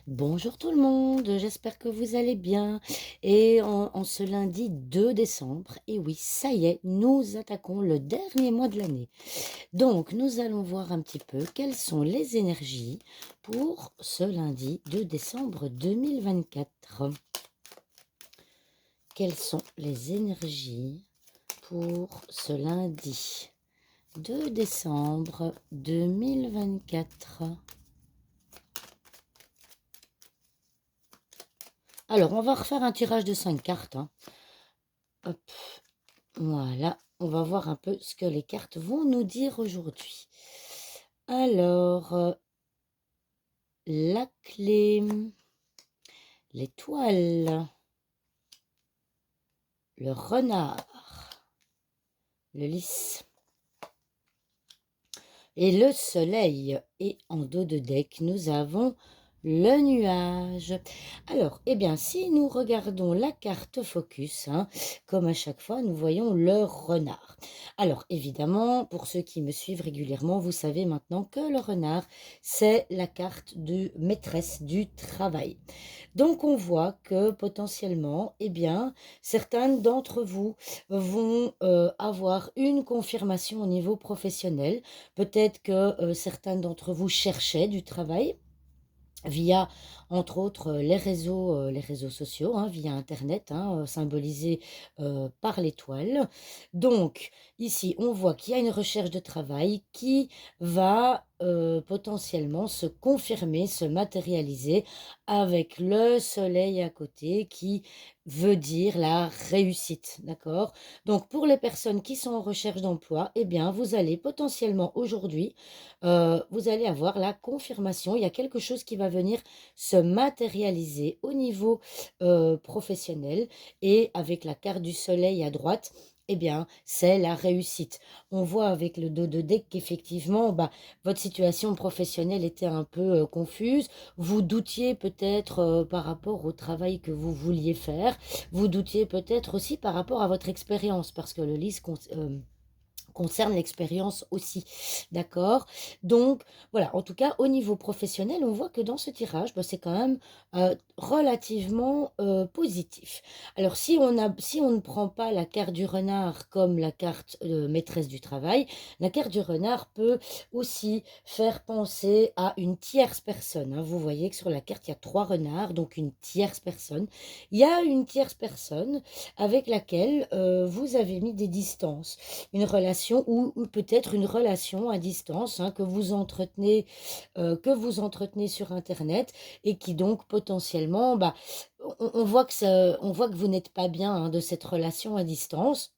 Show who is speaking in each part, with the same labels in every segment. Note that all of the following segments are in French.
Speaker 1: Bonjour tout le monde, j'espère que vous allez bien. Et en ce lundi 2 décembre, et oui, ça y est, nous attaquons le dernier mois de l'année. Donc, nous allons voir un petit peu quelles sont les énergies pour ce lundi 2 décembre 2024. Quelles sont les énergies pour ce lundi 2 décembre 2024? Alors, on va refaire un tirage de 5 cartes, hein. Hop. Voilà, on va voir un peu ce que les cartes vont nous dire aujourd'hui. Alors, la clé, l'étoile, le renard, le lys et le soleil. Et en dos de deck, nous avons le nuage. Alors, eh bien, si nous regardons la carte focus, hein, comme à chaque fois, nous voyons le renard. Alors, évidemment, pour ceux qui me suivent régulièrement, vous savez maintenant que le renard, c'est la carte de maîtresse du travail. Donc, on voit que potentiellement, eh bien, certains d'entre vous vont avoir une confirmation au niveau professionnel. Peut-être que certains d'entre vous cherchaient du travail via, entre autres, les réseaux sociaux, hein, via internet, hein, symbolisés, par l'étoile. Donc ici, on voit qu'il y a une recherche de travail qui va, potentiellement se confirmer, se matérialiser avec le soleil à côté qui veut dire la réussite, d'accord? Donc pour les personnes qui sont en recherche d'emploi, eh bien, vous allez potentiellement aujourd'hui vous allez avoir la confirmation. Il y a quelque chose qui va venir se matérialiser au niveau professionnel et avec la carte du soleil à droite. Eh bien, c'est la réussite. On voit avec le dos de deck qu'effectivement, bah, votre situation professionnelle était un peu confuse. Vous doutiez peut-être par rapport au travail que vous vouliez faire. Vous doutiez peut-être aussi par rapport à votre expérience, parce que le lys concerne l'expérience aussi, d'accord? Donc voilà, en tout cas, au niveau professionnel, on voit que dans ce tirage, bah, c'est quand même, relativement, positif. Alors si on ne prend pas la carte du renard comme la carte, maîtresse du travail, la carte du renard peut aussi faire penser à une tierce personne, hein. Vous voyez que sur la carte, il y a 3 renards, donc une tierce personne. Il y a une tierce personne avec laquelle, vous avez mis des distances. Une relation ou peut-être une relation à distance, hein, que vous entretenez sur internet et qui donc potentiellement, bah, on voit que vous n'êtes pas bien, hein, de cette relation à distance.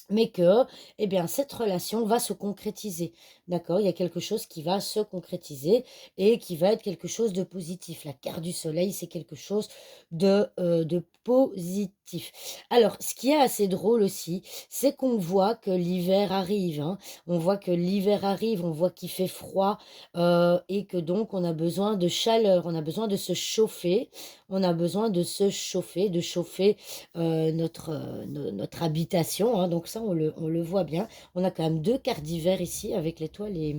Speaker 1: Mais que, eh bien, cette relation va se concrétiser, d'accord? Il y a quelque chose qui va se concrétiser et qui va être quelque chose de positif. La carte du soleil, c'est quelque chose de positif. Alors, ce qui est assez drôle aussi, c'est qu'on voit que l'hiver arrive, hein. On voit que l'hiver arrive, on voit qu'il fait froid, et que donc on a besoin de chaleur, on a besoin de se chauffer, on a besoin de chauffer notre habitation, hein, donc ça, on le voit bien. On a quand même 2 quarts d'hiver ici avec l'étoile et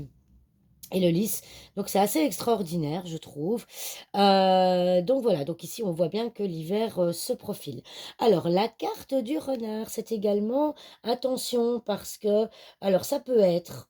Speaker 1: le lys, donc c'est assez extraordinaire, je trouve. Donc voilà, donc ici, on voit bien que l'hiver, se profile. Alors la carte du renard, c'est également attention parce que alors ça peut être,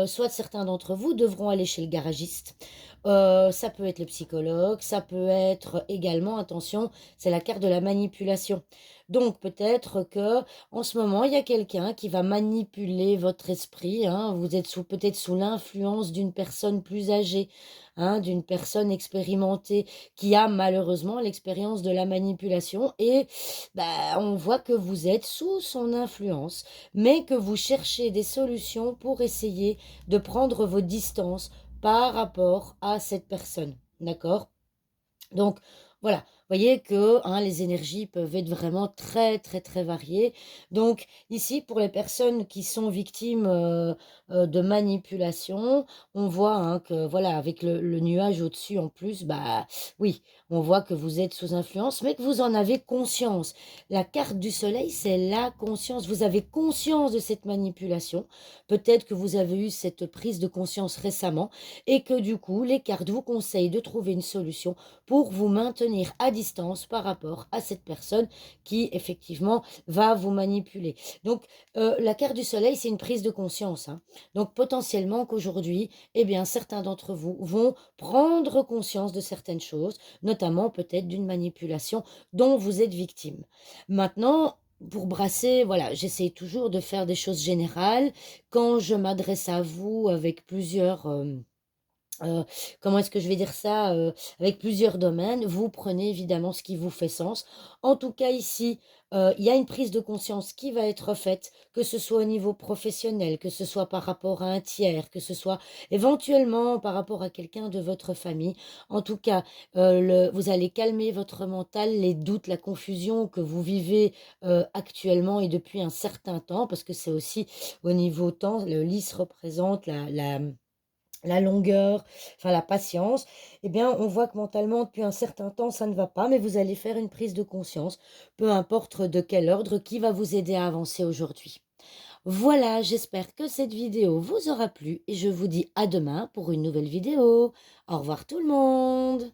Speaker 1: soit certains d'entre vous devront aller chez le garagiste, ça peut être le psychologue, ça peut être également, attention, c'est la carte de la manipulation. Donc peut-être que en ce moment, il y a quelqu'un qui va manipuler votre esprit, hein. Vous êtes peut-être sous l'influence d'une personne plus âgée, hein, d'une personne expérimentée qui a malheureusement l'expérience de la manipulation et bah, on voit que vous êtes sous son influence, mais que vous cherchez des solutions pour essayer de prendre vos distances par rapport à cette personne. D'accord? Donc voilà, voyez que, hein, les énergies peuvent être vraiment très, très, très variées. Donc ici, pour les personnes qui sont victimes, de manipulation, on voit, hein, que voilà, avec le nuage au-dessus en plus, bah, oui, on voit que vous êtes sous influence, mais que vous en avez conscience. La carte du soleil, c'est la conscience. Vous avez conscience de cette manipulation. Peut-être que vous avez eu cette prise de conscience récemment et que du coup, les cartes vous conseillent de trouver une solution pour vous maintenir à distance par rapport à cette personne qui, effectivement, va vous manipuler. Donc, la carte du soleil, c'est une prise de conscience, hein. Donc, potentiellement qu'aujourd'hui, eh bien, certains d'entre vous vont prendre conscience de certaines choses, notamment peut-être d'une manipulation dont vous êtes victime. Maintenant, pour brasser, voilà, j'essaie toujours de faire des choses générales. Quand je m'adresse à vous avec plusieurs, Heu, comment est-ce que je vais dire ça? Avec plusieurs domaines, vous prenez évidemment ce qui vous fait sens. En tout cas ici, il y a une prise de conscience qui va être faite, que ce soit au niveau professionnel, que ce soit par rapport à un tiers, que ce soit éventuellement par rapport à quelqu'un de votre famille. En tout cas, vous allez calmer votre mental, les doutes, la confusion que vous vivez, actuellement et depuis un certain temps, parce que c'est aussi au niveau temps, le lys représente la longueur, enfin la patience, eh bien, on voit que mentalement, depuis un certain temps, ça ne va pas, mais vous allez faire une prise de conscience, peu importe de quel ordre, qui va vous aider à avancer aujourd'hui. Voilà, j'espère que cette vidéo vous aura plu et je vous dis à demain pour une nouvelle vidéo. Au revoir tout le monde.